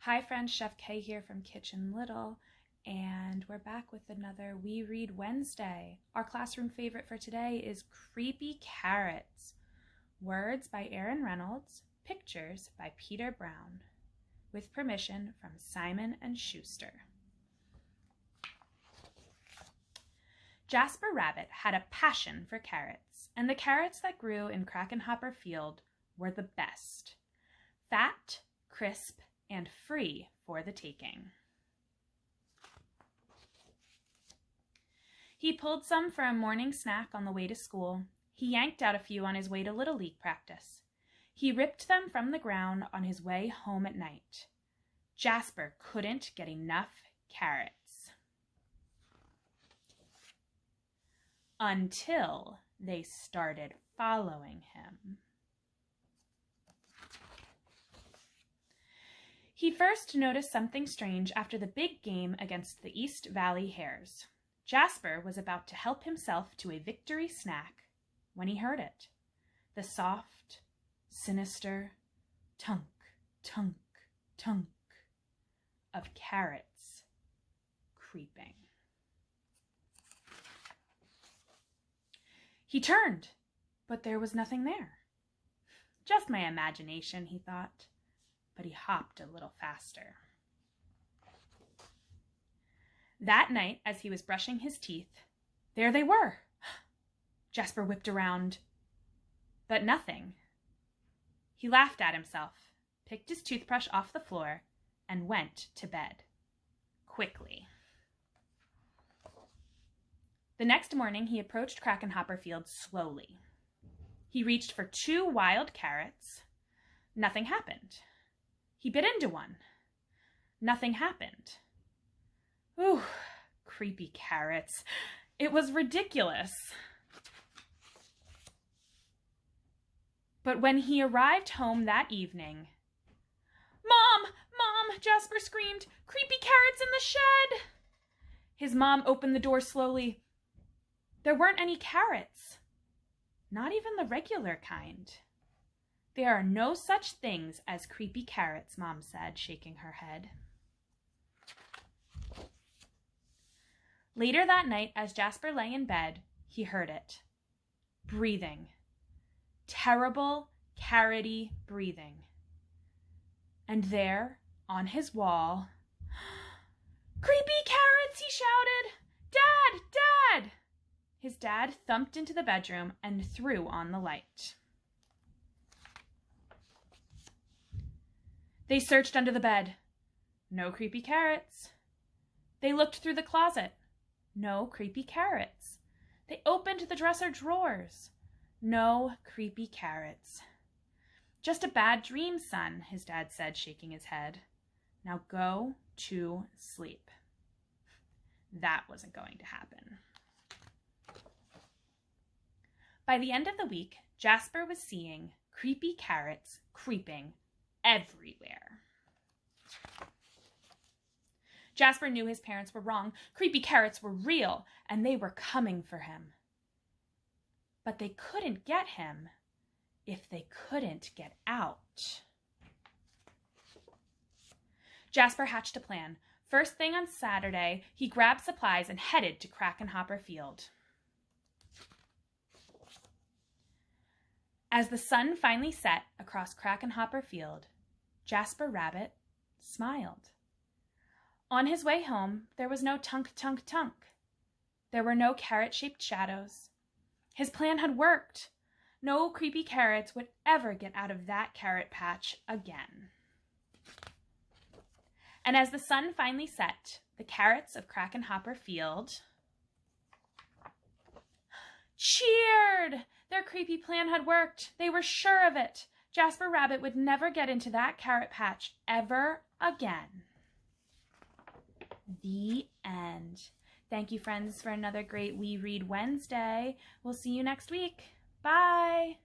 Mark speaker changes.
Speaker 1: Hi friends, Chef Kay here from Kitchen Little, and we're back with another We Read Wednesday. Our classroom favorite for today is Creepy Carrots. Words by Reynolds, pictures by Peter Brown, with permission from Simon & Schuster. Jasper Rabbit had a passion for carrots, and the carrots that grew in Krakenhopper Field were the best. Fat, crisp, and free for the taking. He pulled some for a morning snack on the way to school. He yanked out a few on his way to Little League practice. He ripped them from the ground on his way home at night. Jasper couldn't get enough carrots. Until they started following him. He first noticed something strange after the big game against the East Valley Hares. Jasper was about to help himself to a victory snack when he heard it. The soft, sinister tunk, tunk, tunk of carrots creeping. He turned, but there was nothing there. Just my imagination, he thought. But he hopped a little faster. That night, as he was brushing his teeth, there they were. Jasper whipped around, but nothing. He laughed at himself, picked his toothbrush off the floor, and went to bed, quickly. The next morning, he approached Krakenhopper Field slowly. He reached for 2 wild carrots. Nothing happened. He bit into one. Nothing happened. Ooh, creepy carrots. It was ridiculous. But when he arrived home that evening, "Mom! Mom!" Jasper screamed. "Creepy carrots in the shed!" His mom opened the door slowly. There weren't any carrots. Not even the regular kind. "There are no such things as creepy carrots," Mom said, shaking her head. Later that night, as Jasper lay in bed, he heard it. Breathing. Terrible, carroty breathing. And there, on his wall, "Creepy carrots!" he shouted. "Dad! Dad!" His dad thumped into the bedroom and threw on the light. They searched under the bed. No creepy carrots. They looked through the closet. No creepy carrots. They opened the dresser drawers. No creepy carrots. "Just a bad dream, son," his dad said, shaking his head. "Now go to sleep." That wasn't going to happen. By the end of the week, Jasper was seeing creepy carrots creeping everywhere. Jasper knew his parents were wrong. Creepy carrots were real, and they were coming for him. But they couldn't get him if they couldn't get out. Jasper hatched a plan. First thing on Saturday, he grabbed supplies and headed to Krakenhopper Field. As the sun finally set across Krakenhopper Field, Jasper Rabbit smiled. On his way home, there was no tunk, tunk, tunk. There were no carrot-shaped shadows. His plan had worked. No creepy carrots would ever get out of that carrot patch again. And as the sun finally set, the carrots of Krakenhopper Field cheered! Their creepy plan had worked. They were sure of it. Jasper Rabbit would never get into that carrot patch ever again. The end. Thank you, friends, for another great We Read Wednesday. We'll see you next week. Bye!